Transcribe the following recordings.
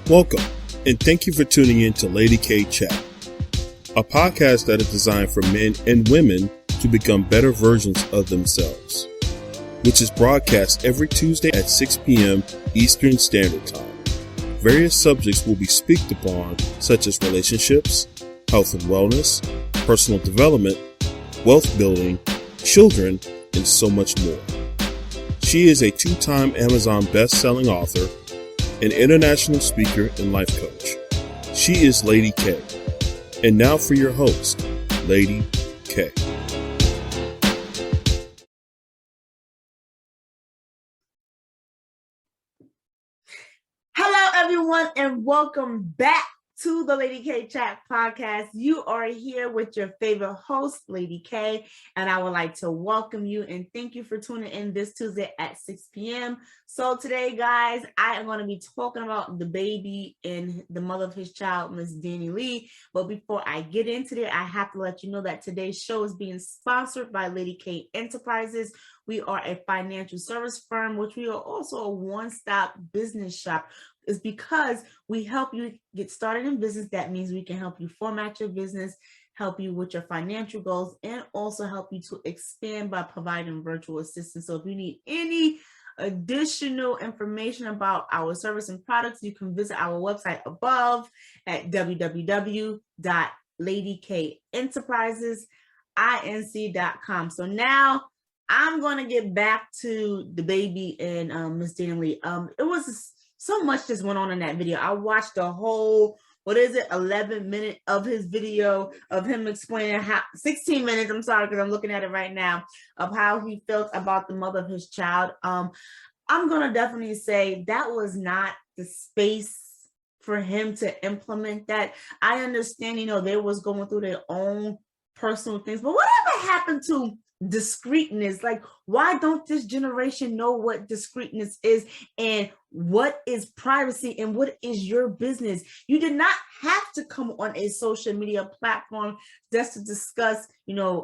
Welcome, and thank you for tuning in to Lady K Chat, a podcast that is designed for men and women to become better versions of themselves, which is broadcast every Tuesday at 6 p.m. Eastern Standard Time. Various subjects will be spoken upon, such as relationships, health and wellness, personal development, wealth building, children, and so much more. She is a two-time Amazon best-selling author, an international speaker, and life coach. She is Lady K. And now for your host, Lady K. Hello, everyone, and welcome back to the Lady K Chat podcast. You are here with your favorite host, Lady K, and I would like to welcome you and thank you for tuning in this Tuesday at 6 p.m. So today, guys, I am going to be talking about DaBaby and the mother of his child, Miss Dani Leigh. But before I get into it, I have to let you know that today's show is being sponsored by Lady K Enterprises. We are a financial service firm, which we are also a one-stop business shop. Is because we help you get started in business. That means we can help you format your business, help you with your financial goals, and also help you to expand by providing virtual assistance. So if you need any additional information about our service and products, you can visit our website above at www.ladykenterprisesinc.com. So now I'm going to get back to DaBaby and Miss Dani Leigh. It was so much just went on in that video. I watched the whole, 11 minutes of his video of him explaining how, 16 minutes, I'm sorry, because I'm looking at it right now, of how he felt about the mother of his child. I'm going to definitely say that was not the space for him to implement that. I understand, they was going through their own personal things, but whatever happened to discreetness? Like, why don't this generation know what discreetness is and what is privacy and what is your business? You did not have to come on a social media platform just to discuss,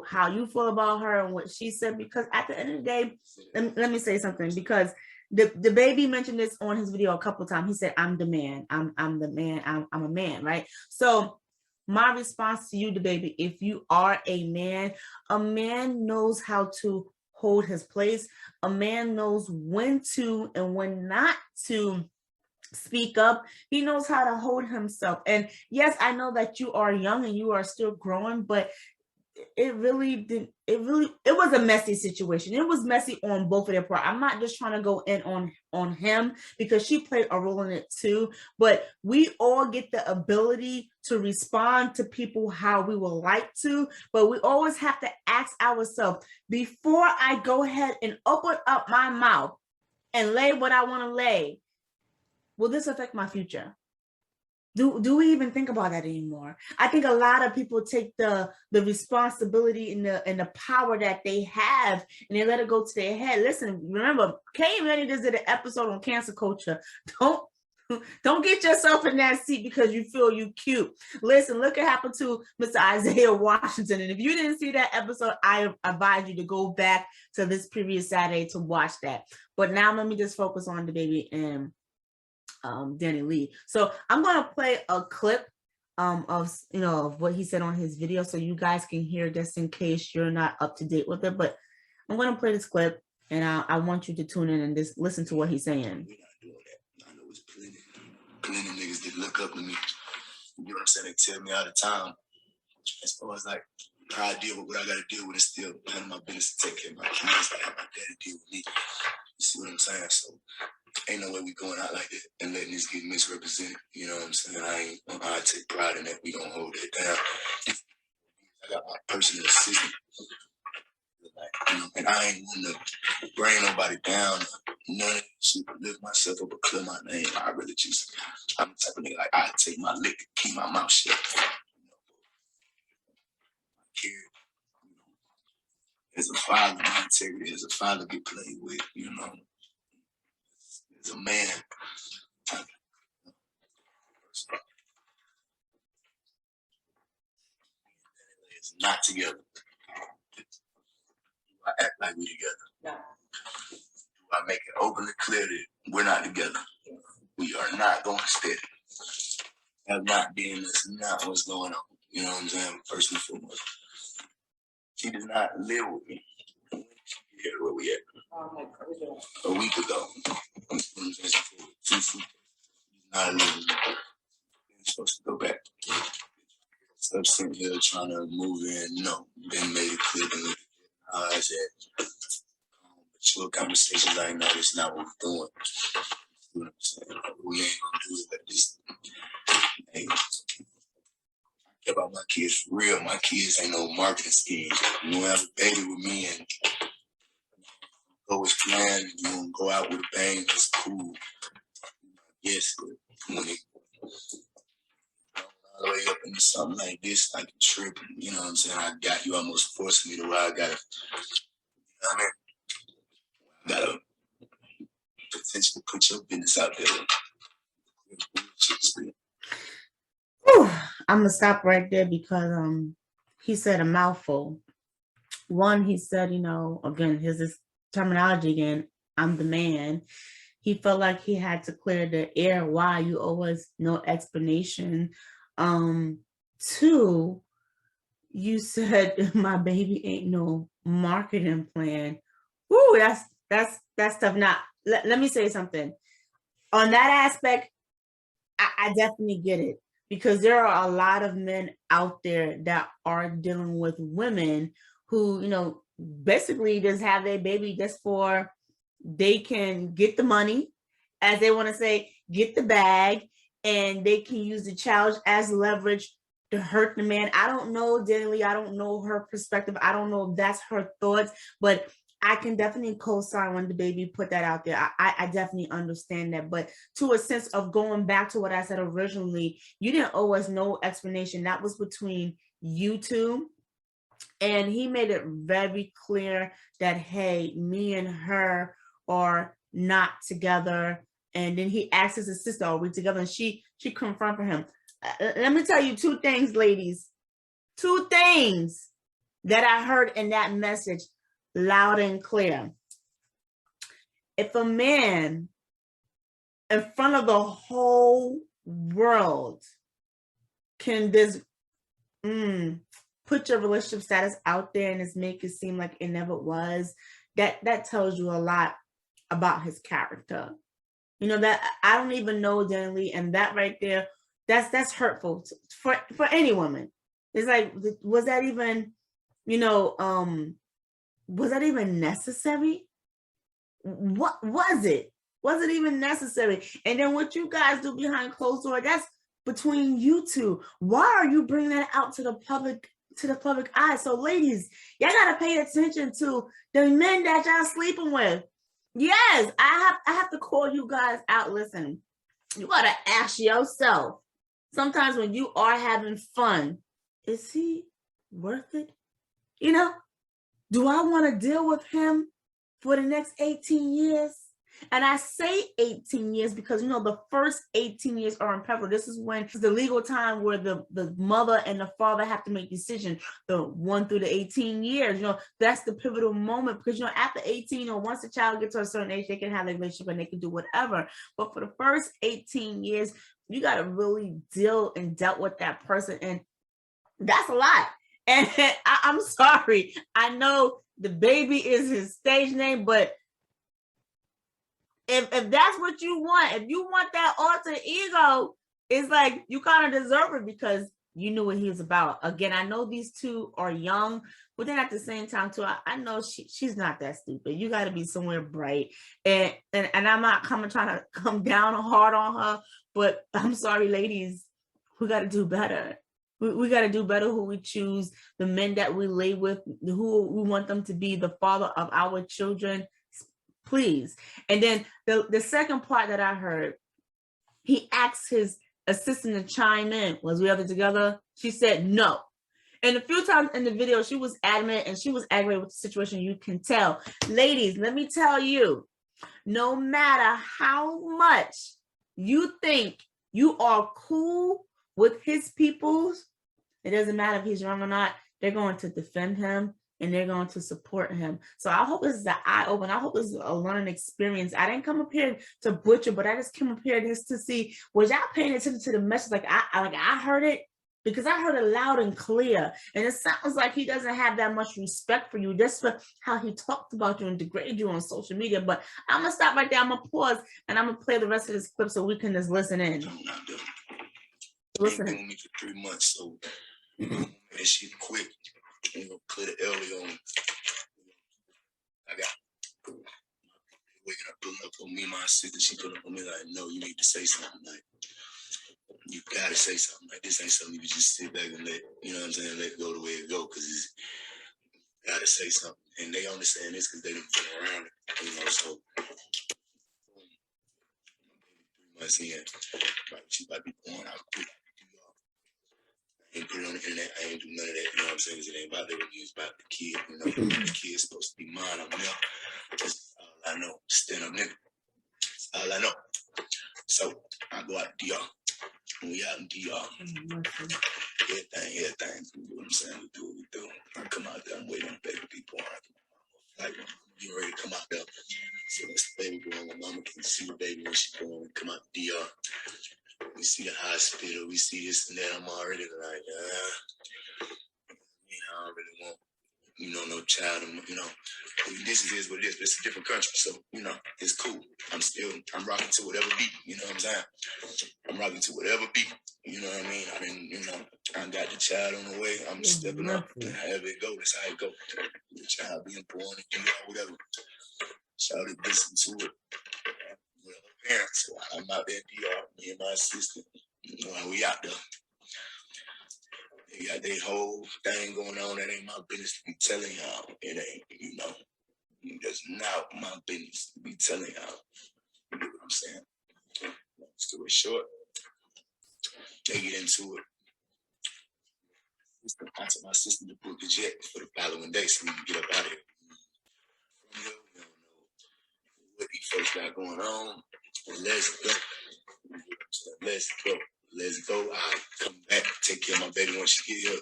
how you feel about her and what she said, because at the end of the day, let me say something, because DaBaby mentioned this on his video a couple of times. He said, I'm the man. I'm the man. I'm a man, right? So my response to you, DaBaby, if you are a man knows how to hold his place. A man knows when to and when not to speak up. He knows how to hold himself. And yes, I know that you are young and you are still growing, but it was a messy situation. It was messy on both of their part. I'm not just trying to go in on him, because she played a role in it too, but we all get the ability to respond to people how we would like to, but we always have to ask ourselves, before I go ahead and open up my mouth and lay what I want to lay, will this affect my future? Do we even think about that anymore? I think a lot of people take the responsibility and the power that they have and they let it go to their head. Listen, remember, Kay and Rennie just did an episode on cancel culture. Don't get yourself in that seat because you feel you cute. Listen, look what happened to Mr. Isaiah Washington. And if you didn't see that episode, I advise you to go back to this previous Saturday to watch that. But now let me just focus on DaBaby and Dani Leigh. So I'm going to play a clip of what he said on his video, so you guys can hear, just in case you're not up to date with it. But I'm going to play this clip, and I want you to tune in and just listen to what he's saying. We're not doing that. I know it's plenty niggas that look up to me. You know what I'm saying? They tell me all the time. As far as like how I deal with what I got to deal with, it's still none of my business to take care of my kids. I have my dad deal with me. You see what I'm saying? So ain't no way we going out like that and letting this get misrepresented. You know what I'm saying? I take pride in that. We don't hold that down. I got my personal assistant. And I ain't want to bring nobody down. None of that shit, lift myself up or clear my name. I'm the type of nigga, like, I take my lick and keep my mouth shut. As a father, my integrity as a father get played with, as a man. It's not together. I act like we together. Yeah. I make it openly clear that we're not together. we are not going steady. Have not been, that's not what's going on. You know what I'm saying? First and foremost. She does not live with me. Here, where we at? A week ago. She's not living with me. You're supposed to go back. Stop sitting here trying to move in. No, been made it clear to me. I said, but your conversations like, no, it's not what we're doing. You know what I'm saying? We ain't gonna do it like this. Hey, I care about my kids for real. My kids ain't no marketing scheme. You don't have a baby with me and go with plan and you don't go out with a bang, that's cool. Yes, but when it all the way up into something like this, like a trip, you know what I'm saying? I got you almost forcing me to where I gotta, you know what I mean? Gotta potentially put your business out there. Whew, I'm gonna stop right there because he said a mouthful. One, he said, you know, again, here's this terminology again, I'm the man. He felt like he had to clear the air. Why? You owe us no explanation. Two, you said my baby ain't no marketing plan. Woo, that's tough. Now, let me say something. On that aspect, I definitely get it, because there are a lot of men out there that are dealing with women who, you know, basically just have their baby just for they can get the money, as they want to say, get the bag, and they can use the child as leverage to hurt the man. I don't know, Dani Leigh, I don't know her perspective. I don't know if that's her thoughts, but I can definitely co-sign when DaBaby put that out there. I definitely understand that. But to a sense of going back to what I said originally, you didn't owe us no explanation. That was between you two. And he made it very clear that, hey, me and her are not together. And then he asked his sister, are we together? And she confirmed for him. Let me tell you two things, ladies. Two things that I heard in that message loud and clear. If a man in front of the whole world can just put your relationship status out there and just make it seem like it never was, that tells you a lot about his character. You know, that I don't even know, Dani Leigh, and that right there, that's hurtful for any woman. It's like, was that even, you know, was that even necessary? What was it? Was it even necessary? And then what you guys do behind closed door, that's between you two. Why are you bringing that out to the public eye? So ladies, y'all gotta pay attention to the men that y'all sleeping with. Yes, I have to call you guys out. Listen, you gotta ask yourself, sometimes when you are having fun, is he worth it? You know, do I want to deal with him for the next 18 years? And I say 18 years because, you know, the first 18 years are imperative. This is when it's the legal time where the mother and the father have to make decisions, the 1 through the 18 years. You know, that's the pivotal moment, because, you know, after 18, or once the child gets to a certain age, they can have a relationship and they can do whatever. But for the first 18 years, you got to really dealt with that person. And that's a lot. And I'm sorry. I know DaBaby is his stage name, but if that's what you want, if you want that alter ego, it's like you kind of deserve it, because you knew what he was about. Again, I know these two are young, but then at the same time too, I know she's not that stupid. You got to be somewhere bright, and I'm not trying to come down hard on her, but I'm sorry, ladies, we got to do better. We got to do better who we choose, the men that we lay with, who we want them to be the father of our children, please. And then the second part that I heard, he asked his assistant to chime in. Was we ever together? She said no. And a few times in the video, she was adamant and she was aggravated with the situation. You can tell. Ladies, let me tell you, no matter how much you think you are cool with his peoples, it doesn't matter if he's wrong or not. They're going to defend him and they're going to support him. So I hope this is an eye open. I hope this is a learning experience. I didn't come up here to butcher, but I just came up here just to see, was y'all paying attention to the message? Like I heard it, because I heard it loud and clear. And it sounds like he doesn't have that much respect for you, just for how he talked about you and degraded you on social media. But I'm gonna stop right there. I'm gonna pause and I'm gonna play the rest of this clip so we can just listen in. Listen. Been with me for 3 months, so and she quick. Clear the early on. I got waking up, pulling up on me, my sister. She put up on me like, no, you need to say something. Like, you gotta say something. Like, this ain't something you can just sit back and let, you know what I'm saying, let it go the way it go, because it's gotta say something. And they understand this because they didn't been around it, you know. So 3 months in, right, she might be born out quick. I ain't put it on the internet. I ain't do none of that. You know what I'm saying? It ain't about that. It's about the kid. You know, the kid's supposed to be mine. I'm there. That's all I know. Stand up, nigga. That's all I know. So I go out to DR. When we out in DR, everything. You know what I'm saying? We do what we do. I come out there. I'm waiting on the baby to be born. Like, getting ready to come out there. So that's the baby born. My mama can see the baby when she's born. We come out to DR. We see the hospital, we see this and that. I'm already like, I don't really want, no child. You know, this is what it is, but it's a different country. So, it's cool. I'm rocking to whatever beat, you know what I'm saying? I'm rocking to whatever beat, you know what I mean? I got the child on the way. I'm stepping up and however it go, that's how it go. The child being born and whatever. Shout it, listen to it. Parents, so I'm out there in DR, me and my assistant, while we out there. They got their whole thing going on. That ain't my business to be telling y'all. It ain't, that's not my business to be telling y'all. You know what I'm saying? Story short, they get into it. I told my assistant to book the jet for the following day so we can get up out of here. From here, we don't know what these folks got going on. Let's go. Let's go. I'll come back, take care of my baby when she get here.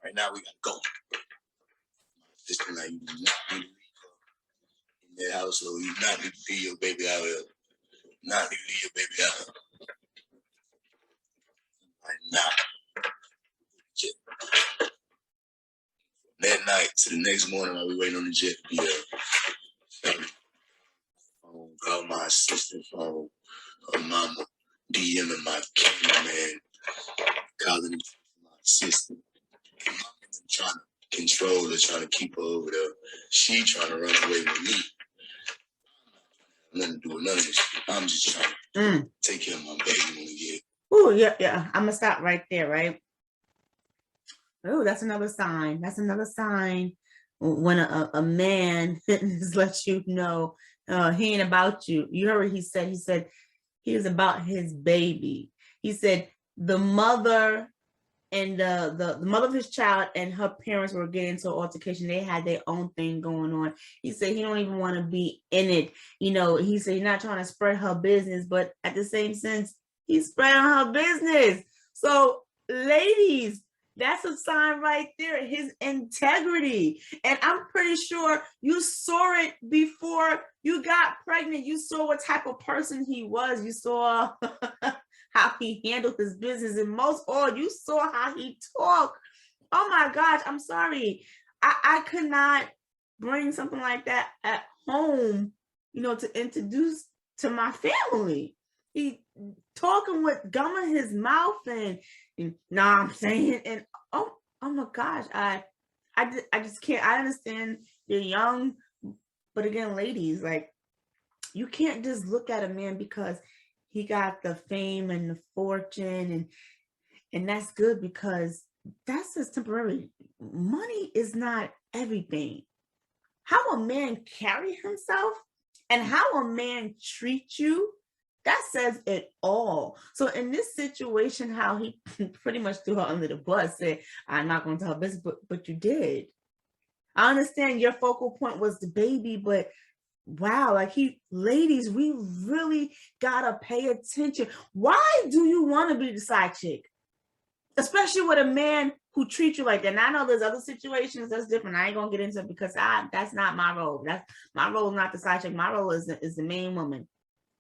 Right now, we gotta go. My sister, like, you do not need to leave her in that household. You do not need to leave your baby out here. Not need to leave your baby out here. Right now. That night to the next morning while we waiting on the jet to be here. Call my assistant phone, her mama, DMing my cameraman, calling my assistant. My mama trying to control her, trying to keep her over there. She trying to run away with me. I'm not trying to have nothing to do with none of this. I'm just trying to take care of my baby when we get. Oh, yeah. I'm gonna stop right there, right? Oh, that's another sign. That's another sign when a man just lets you know he ain't about you. You heard what he said. He said he was about his baby. He said the mother and the mother of his child and her parents were getting into an altercation. They had their own thing going on. He said he don't even want to be in it. He said he's not trying to spread her business, but at the same sense, he's spreading her business. So, ladies, that's a sign right there, his integrity. And I'm pretty sure you saw it before you got pregnant. You saw what type of person he was. You saw how he handled his business. And most all, you saw how he talked. Oh my gosh, I'm sorry. I could not bring something like that at home, to introduce to my family. He talking with gum in his mouth and I'm saying, and oh my gosh, I just can't. I understand you're young, but again, ladies, like, you can't just look at a man because he got the fame and the fortune, and that's good, because that's just temporary. Money is not everything. How a man carry himself and how a man treats you, that says it all. So in this situation, how he pretty much threw her under the bus, said, I'm not going to tell her business, but you did. I understand your focal point was the baby, but wow, ladies, we really gotta pay attention. Why do you want to be the side chick? Especially with a man who treat you like that. And I know there's other situations that's different. I ain't gonna get into it because that's not my role. That's my role, not the side chick. My role is the main woman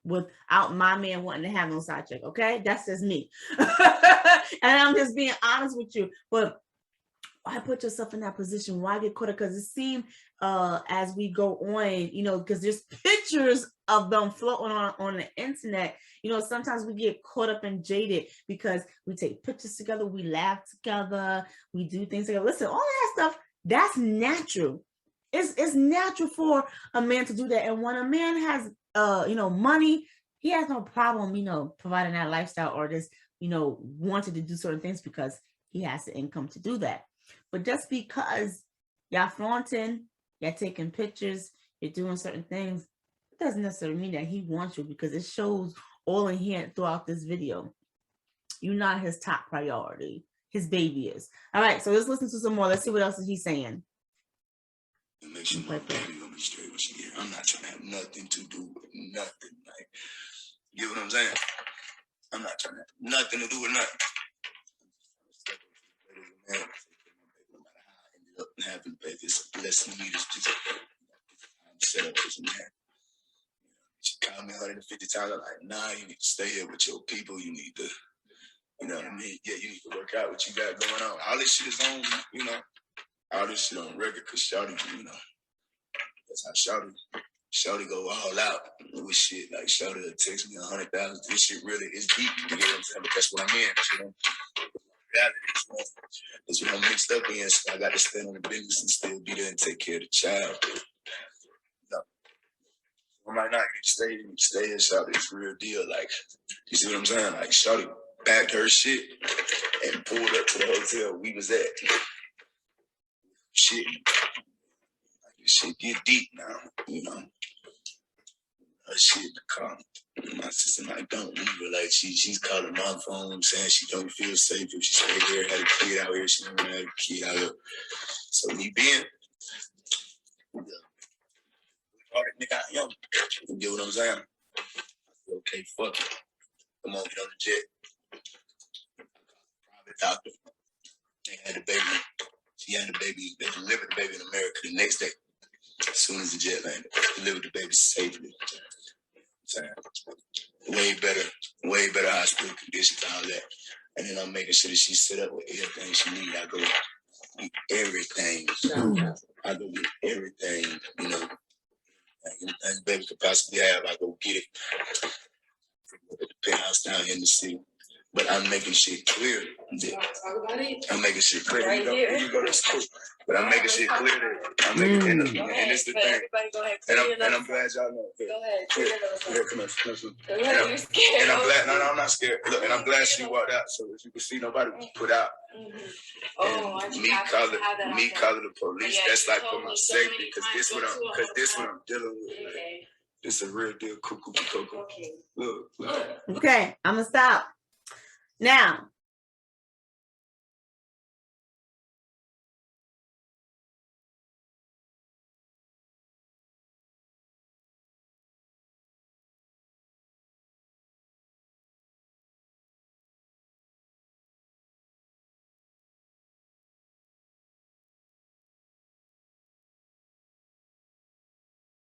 without my man wanting to have no side chick. Okay, that's just me. And I'm just being honest with you. But why put yourself in that position? Why get caught up? Because it seems as we go on, you know, because there's pictures of them floating on the internet. You know, sometimes we get caught up and jaded because we take pictures together, we laugh together, we do things together. Listen, all that stuff, that's natural. It's natural for a man to do that. And when a man has you know, money, he has no problem, you know, providing that lifestyle or just, you know, wanted to do certain things because he has the income to do that. But just because y'all flaunting, y'all taking pictures, you're doing certain things, it doesn't necessarily mean that he wants you, because it shows all in here throughout this video. You're not his top priority. His baby is. All right, so let's listen to some more. Let's see what else is he saying. It makes you my baby gonna be straight when she get here. I'm not trying to have nothing to do with nothing. Like, you get what I'm saying? I'm not trying to have nothing to do with nothing. Man, no matter how I ended up having a baby, it's a blessing to me. It's just I'm set up as a man. She called me 150 times. I'm like, nah, you need to stay here with your people. You need to, you know what I mean? Yeah, you need to work out what you got going on. All this shit is on, you know. All this shit on record, because Shawty, you know, that's how Shawty go all out with shit. Like, Shawty will text me 100,000. This shit really is deep. You get what I'm saying? But that's what I'm in. You know? Reality is what I'm mixed up in. So I got to stand on the business and still be there and take care of the child. No. I might not get to stay here, Shawty. It's real deal. Like, you see what I'm saying? Like, Shawty packed her shit and pulled up to the hotel we was at. Shit. Like, this shit get deep now, you know. Her shit come. My sister like, don't leave her. Like, she's calling my phone saying she don't feel safe if she stay here, had a kid out here. She don't want to have a kid out here. So me being nigga out young. You get what I'm saying? I said, okay, fuck it. Come on, get on the jet. Private doctor. They had the baby. She had the baby. They delivered the baby in America the next day. As soon as the jet landed, delivered the baby safely. Way better hospital conditions, all that. And then I'm making sure that she's set up with everything she needs. I go get everything. I go get everything, you know. Like anything the baby could possibly have, I go get it. At the penthouse down here in the city. But I'm making shit clear. I'm making shit clear. Right you go to school. But I'm making shit clear that I'm making and it's the thing. And I'm glad y'all know. Go ahead. Come on. You're scared. And I'm glad. No, I'm not scared. Look, and I'm glad she walked out. So as you can see, nobody was put out. And me calling the police. That's like for my safety, because this what I'm dealing with. This is a real deal. Cuckoo. Look. Okay, I'm gonna stop. Now,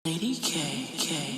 Lady K.